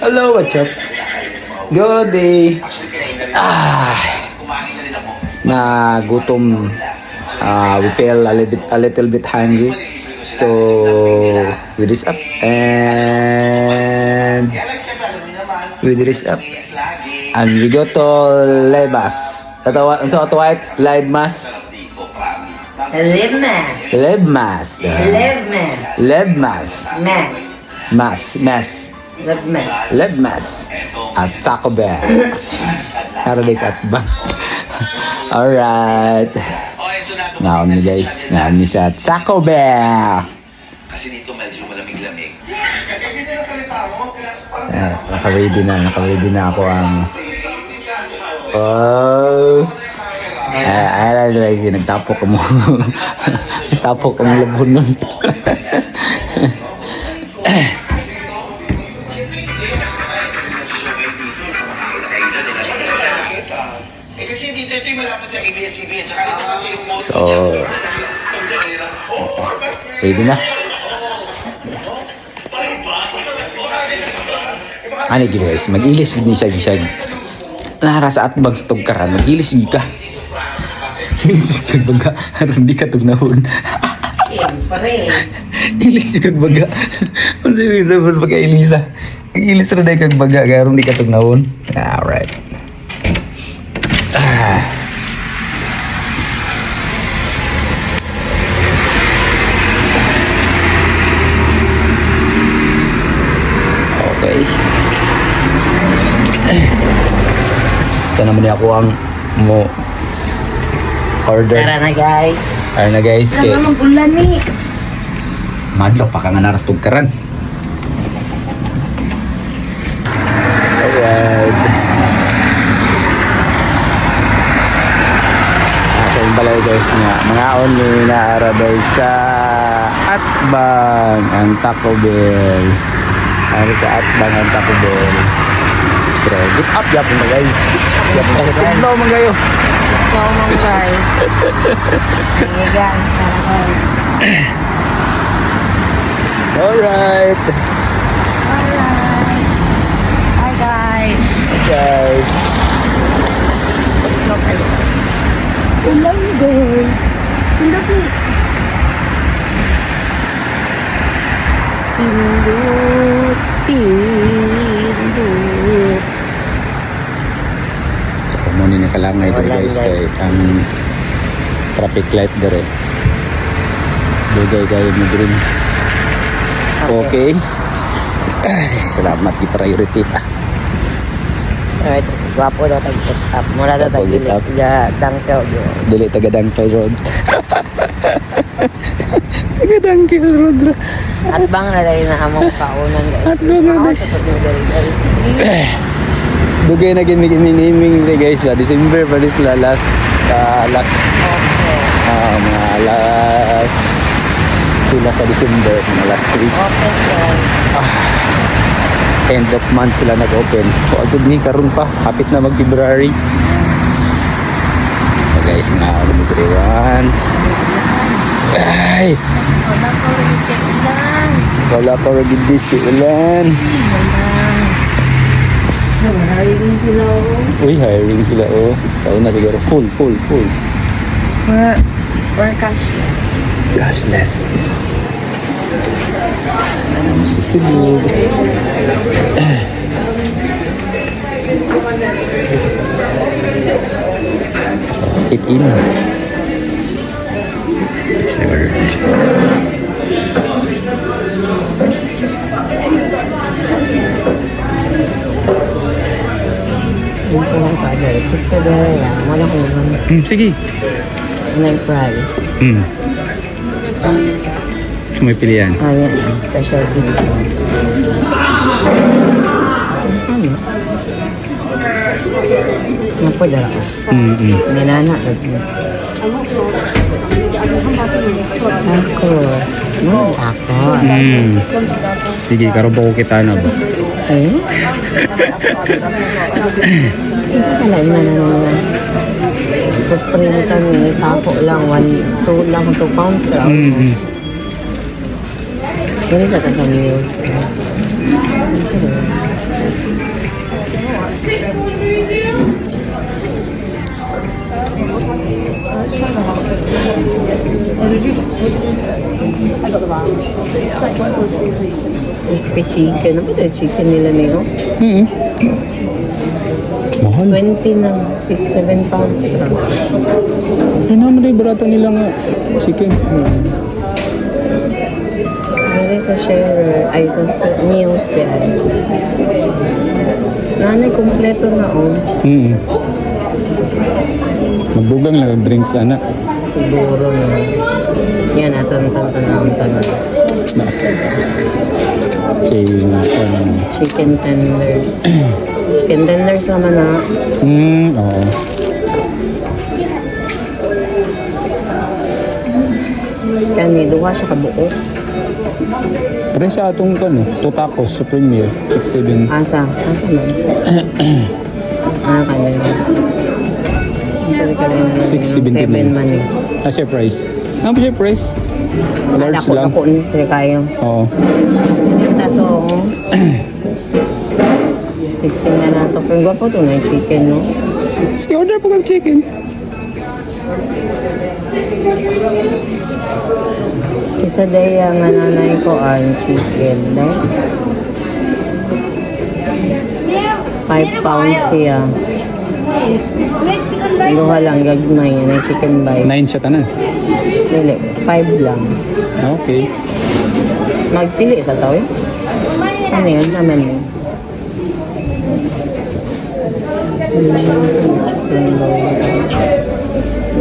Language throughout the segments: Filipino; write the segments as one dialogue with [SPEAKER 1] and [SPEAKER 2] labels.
[SPEAKER 1] Hello, what's up? Good day. Nagutom. We feel a little bit hungry. So, we dress up and we go to Lebas. So, to what? Lebmas. Lebmas at Taco Bell. Paradise at Bank. Alright. Naon ni guys. Naon ni sa Taco Bell.
[SPEAKER 2] Kasi dito medyo malamig-lamig.
[SPEAKER 1] Naka-ready na ako ang nagtapok mo. Nagtapok ang labon nun. So, ready na. Ano guys, mag-ilis din siya. Nara sa atbag sa tugkaran, mag-ilis din ka. Ilis yung kagbaga, hindi ka tugnahon. Ilis yung kagbaga. Ano sabi sa pagka-ilisa? Mag-ilis rin na yung kagbaga, kaya hindi ka tugnahon. Alright. Okay. Sana naman ako ang mo order.
[SPEAKER 3] Tara na guys.
[SPEAKER 1] Tara na guys.
[SPEAKER 3] Tara na mag-ulan ni.
[SPEAKER 1] Madlo pa ka nga naras tugkaran. Alright. Yung balay guys nga mga only naarabay sa Atbang ang Taco Bell. Ano sa Atbang ang Taco Bell. Pero get up yapon na guys. Yapon na guys. Hello mga kayo.
[SPEAKER 3] Hello mga guys. Hey guys.
[SPEAKER 1] Alright.
[SPEAKER 3] Hi guys.
[SPEAKER 1] Guys.
[SPEAKER 3] Ulan guys. Hindi po. Pindut.
[SPEAKER 1] So, muna na kalangay dito guys. Kay ang traffic light dere. Dugay kayo mo green. Okay. Salamat di priority pa.
[SPEAKER 3] Alright, guwapo daw tag-set up. Mula daw
[SPEAKER 1] Guwapo,
[SPEAKER 3] tag-delete.
[SPEAKER 1] set up.
[SPEAKER 3] Dangkaw yun.
[SPEAKER 1] Dili taga Dangkal Road. Taga Dangkal Road.
[SPEAKER 3] At bang na dahil na among kaunan guys.
[SPEAKER 1] At bang na dahil.
[SPEAKER 3] Sa pag-dali.
[SPEAKER 1] Dugay na gini-naming ni guys ba December pa sila last
[SPEAKER 3] Okay.
[SPEAKER 1] mga last sila sa December mga last week.
[SPEAKER 3] Okay guys.
[SPEAKER 1] End of month sila nag-open. O agad ni karon pa hapit na mag-February. So guys, mga lumigriwan. Ay! Wala pa rin gidis kay ulan.
[SPEAKER 3] Hiring sila oh.
[SPEAKER 1] Uy, hiring sila oh. Sa una siguro full.
[SPEAKER 3] Or cashless.
[SPEAKER 1] Cashless. Ano masisibig. Fit in. It's never
[SPEAKER 3] Dito lang pa dahil. Kasi dahil lang. Wala ko naman.
[SPEAKER 1] sige.
[SPEAKER 3] Na yung price.
[SPEAKER 1] May pilihan.
[SPEAKER 3] Yan. Special discount. Ano? Ano po dala ko? Ninana. Ako. Ako.
[SPEAKER 1] Sige, karon po ko kita na ba?
[SPEAKER 3] Eh? Kala na naman. Supreme kami. Tapo lang. 2 pounds lang. Hindi ka sa meal. Crispy chicken. Ano ba ito chicken nila niyo?
[SPEAKER 1] Mahal.
[SPEAKER 3] 20 na. 6-7 pounds lang.
[SPEAKER 1] Ay naman rin barato nila nga chicken.
[SPEAKER 3] Meron sa sharer. Ay, sa meals yan. Nanay, kompleto na oh.
[SPEAKER 1] Magdugang lang ang drinks ana.
[SPEAKER 3] Siguro na. Yan, atan-tan-tan chicken tenders. Chicken tenders naman na.
[SPEAKER 1] Oo.
[SPEAKER 3] Kani, duwa siya kabuo.
[SPEAKER 1] Pero sa atong kan, 2 tacos sa Premier, 6-7.
[SPEAKER 3] Asa man. Kanina.
[SPEAKER 1] 6.79.
[SPEAKER 3] 7 man eh.
[SPEAKER 1] Siya price. Ano ba siya price? Large lang.
[SPEAKER 3] Ako ni kayo.
[SPEAKER 1] Oo.
[SPEAKER 3] Yung tato, oh. Testing na nato. Pero gwapo to na yung chicken, no?
[SPEAKER 1] Sige, order po kang chicken.
[SPEAKER 3] Isa day ang nanay ko ang chicken, no? 5 pounds siya. Luha lang, gagmay yan, ang chicken bite.
[SPEAKER 1] 9 siya tanan.
[SPEAKER 3] Dili, 5 lang.
[SPEAKER 1] Okay.
[SPEAKER 3] Magpili sa tao, eh? Ano yun naman yun?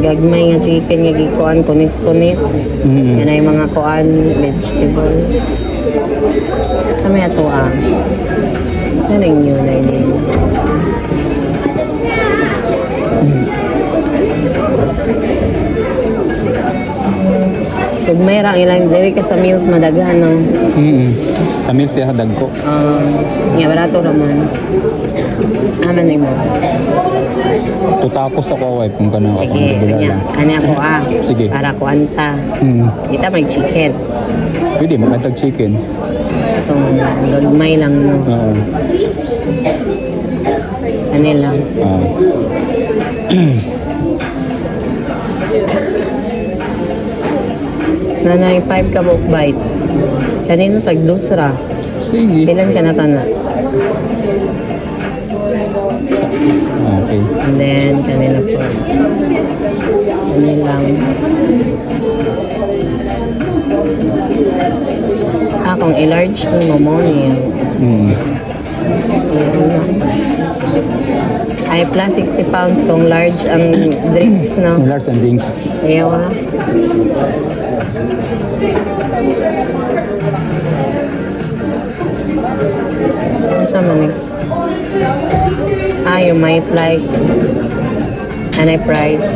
[SPEAKER 3] Gagmay nga chicken, nga gikuan, kunis-kunis. Yan ay mga kuan, vegetable. Sa may ato Ano rin yun na yun? Kung may rang ilang diri ka sa meals madaghan, no?
[SPEAKER 1] Sa meal siya dagko.
[SPEAKER 3] Nga, barato naman. Aman na mo.
[SPEAKER 1] 2 tacos ako, wife, kung ka na
[SPEAKER 3] Sige,
[SPEAKER 1] regular
[SPEAKER 3] kanya.
[SPEAKER 1] lang.
[SPEAKER 3] Kanya ko
[SPEAKER 1] Sige.
[SPEAKER 3] Para ko anta. Kita may chicken.
[SPEAKER 1] Pwede, magkatag chicken.
[SPEAKER 3] Itong gagmay lang, no?
[SPEAKER 1] Oo.
[SPEAKER 3] Ano lang. Nanay 5 kabok bites. Kanino tag dusra.
[SPEAKER 1] Sige.
[SPEAKER 3] Pilan ka na tana.
[SPEAKER 1] Okay.
[SPEAKER 3] And then, kanina po. Ano lang. Kung i-large ni mo niya. Ay, plus 60 pounds kung large ang drinks, no?
[SPEAKER 1] Large and drinks.
[SPEAKER 3] Ayaw ah. Ano man eh? You might like and I price.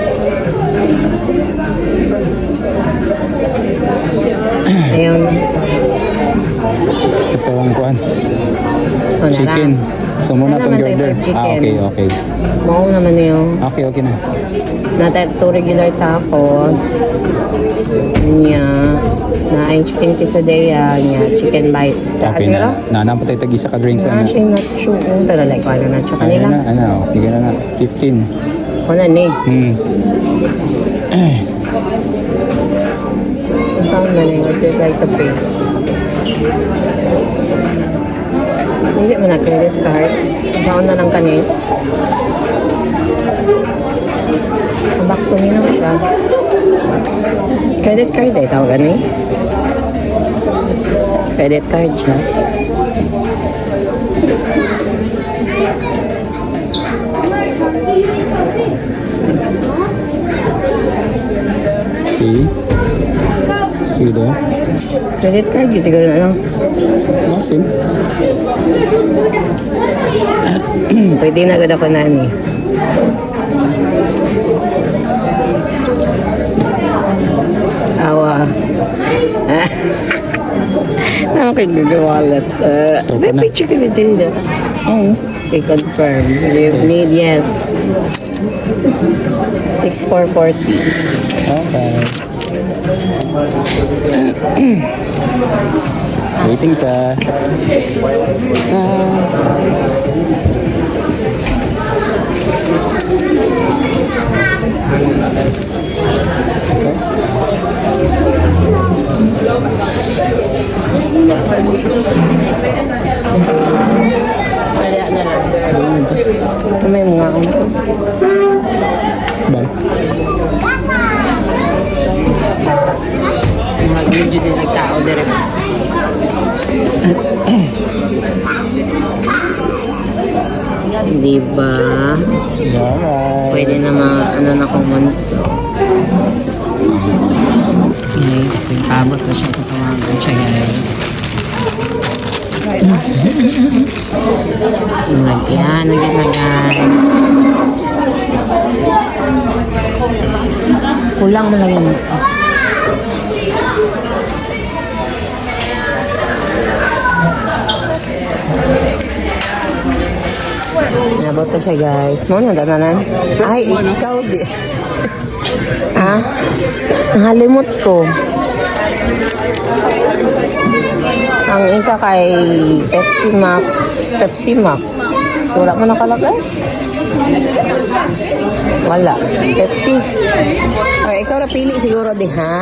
[SPEAKER 3] Ayun.
[SPEAKER 1] Ito ang kuan.
[SPEAKER 3] So,
[SPEAKER 1] Chicken. So muna
[SPEAKER 3] Ano
[SPEAKER 1] itong
[SPEAKER 3] naman tayo
[SPEAKER 1] order.
[SPEAKER 3] for chicken?
[SPEAKER 1] Okay.
[SPEAKER 3] Mao naman yun.
[SPEAKER 1] Okay na.
[SPEAKER 3] Natin 2 regular tacos. Nya. Na ang chicken quesadilla. Nya. Chicken bites.
[SPEAKER 1] Okay na. Nanam pa tayo tag-isa ka drinks.
[SPEAKER 3] Na siya nacho. Pero like, wala na nacho kanila.
[SPEAKER 1] Sige na. 15.
[SPEAKER 3] Wala ni. Saan na yung order like the pay? Hindi mo na credit card. Saan na lang kani? Back to me na siya. Credit card eh, tawagan ni. Credit card siya.
[SPEAKER 1] Okay. Sige daw.
[SPEAKER 3] Credit card yun siguro na lang.
[SPEAKER 1] Maxim.
[SPEAKER 3] Pwede na agad ako na ni. Awa. Nakakay gagawalat.
[SPEAKER 1] So,
[SPEAKER 3] May
[SPEAKER 1] na.
[SPEAKER 3] picture ka na dyan na.
[SPEAKER 1] Oo.
[SPEAKER 3] Okay, confirm. You need yes. 6440.
[SPEAKER 1] Okay. Waiting ka.
[SPEAKER 3] Kaya na lang. May mga ano.
[SPEAKER 1] Ba?
[SPEAKER 3] Mag-video din nagtao direct. Diba?
[SPEAKER 1] Alright.
[SPEAKER 3] Pwede na mga ano na kumonso. Guys, pagkabot na siya katawagan siya guys. Yan, naging na guys. Kulang mo lang yun. Nabot na siya guys. Mo na dananan. Ay, ikaw di. Ha? Nahalimot ko. Ang isa kay Pepsi Max. Pepsi Max. Wala mo nakalagay? Wala. Pepsi. Ay, ikaw na pili siguro di ha?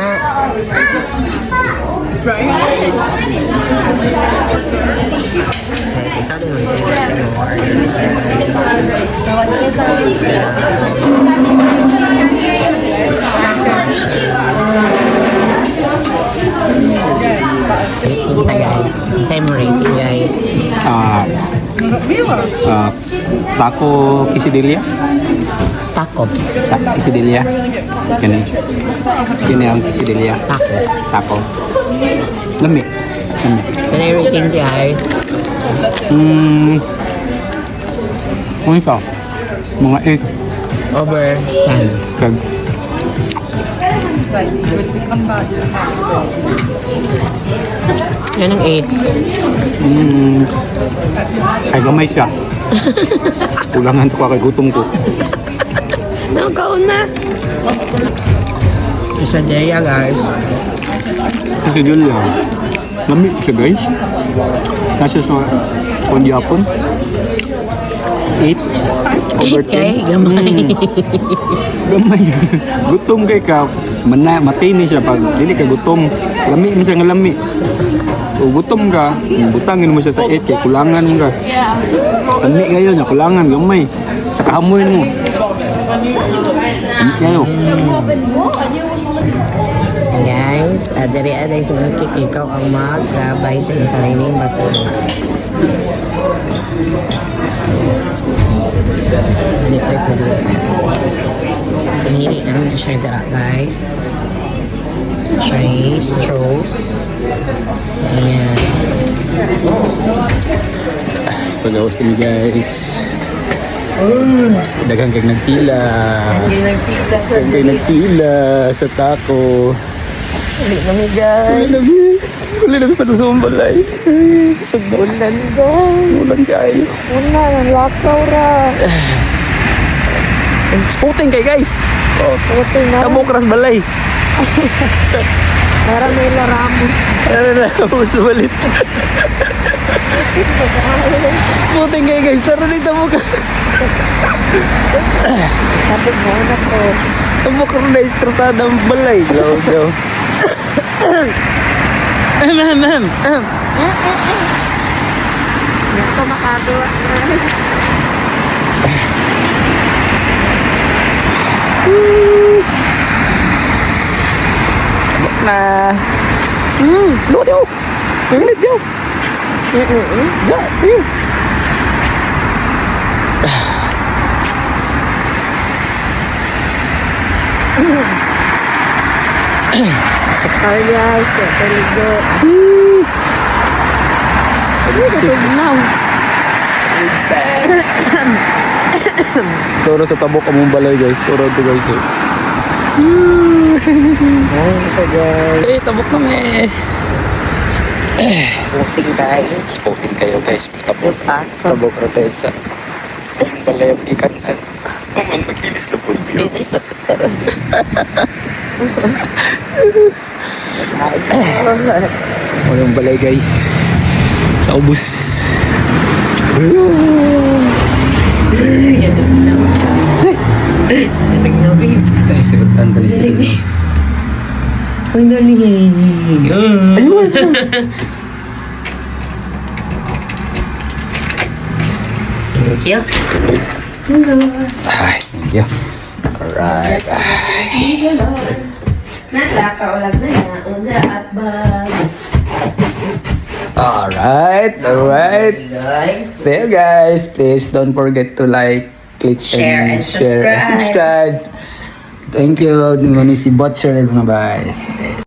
[SPEAKER 3] Rating na guys. Same rating guys.
[SPEAKER 1] Taco quesadilla.
[SPEAKER 3] Taco.
[SPEAKER 1] Quesadilla. Kini. Kini ang quesadilla.
[SPEAKER 3] Taco.
[SPEAKER 1] Taco. Lami. Lami.
[SPEAKER 3] Kaya rating guys.
[SPEAKER 1] Kung ikaw, mga 8.
[SPEAKER 3] Over 10.
[SPEAKER 1] Kag.
[SPEAKER 3] Yan ang 8.
[SPEAKER 1] Ay gamay siya. Kulangan sa kay gutom ko.
[SPEAKER 3] Nakaon na. Isa daya guys.
[SPEAKER 1] Kasi dyan lang. Lami siya guys. Nasa sa Japon. 8 over 10.
[SPEAKER 3] Okay, gamay.
[SPEAKER 1] Gamay. Gutom kay ka. Matini siya pag dili ka gutom. Lami mo siya nga lami. O gutom ka, butangin mo siya sa 8 kay kulangan mo ka. Lami kayo niya, kulangan gamay. Sa kahamoy mo. Lami kayo.
[SPEAKER 3] Guys, diri aday sa nakik ikaw ang maggabay sa iyong sariling basura. Dito ko dito. Pinili namin siya dira guys. Siya straws. Ayan.
[SPEAKER 1] Pag-awas ni guys. Daghang kay nagpila. Daghang kay nagpila sa taco.
[SPEAKER 3] Ulit na mi guys.
[SPEAKER 1] Wala na pa sa balay.
[SPEAKER 3] Ulan guys.
[SPEAKER 1] Ulan kayo.
[SPEAKER 3] Ulan, lakaw ra.
[SPEAKER 1] Spotting kay guys.
[SPEAKER 3] Puti na.
[SPEAKER 1] Kamukras balay.
[SPEAKER 3] Meron may laramon.
[SPEAKER 1] Ano na, uso balit. Spotting kay guys. Tara dito mo ka.
[SPEAKER 3] Sabi mo na po.
[SPEAKER 1] Kamukras na istrasada ang balay. Gaw, gaw. Ahem.
[SPEAKER 3] Ito makagawa na.
[SPEAKER 1] Tabak na. Slow daw. Minit daw. Ya, sige.
[SPEAKER 3] Ay guys, peligo. Now.
[SPEAKER 1] Toro sa tabok among balay guys. Toro to guys.
[SPEAKER 3] Ay, ito guys.
[SPEAKER 1] Eh, tabok kami.
[SPEAKER 3] Posting tayo.
[SPEAKER 1] Spotting kayo guys. Tabok.
[SPEAKER 3] Paso.
[SPEAKER 1] Tabok rotesa. Balay ang ikatan. Pumunta kinis na po yun. Walang balay guys. Sa ubus. Ay, siratan ka nito.
[SPEAKER 3] Ang dali. Thank you.
[SPEAKER 1] Ay, thank you. Alright. Alright. So you guys, please don't forget to like, click,
[SPEAKER 3] Share and
[SPEAKER 1] share and subscribe. Thank you. Dito si Butcher. Bye.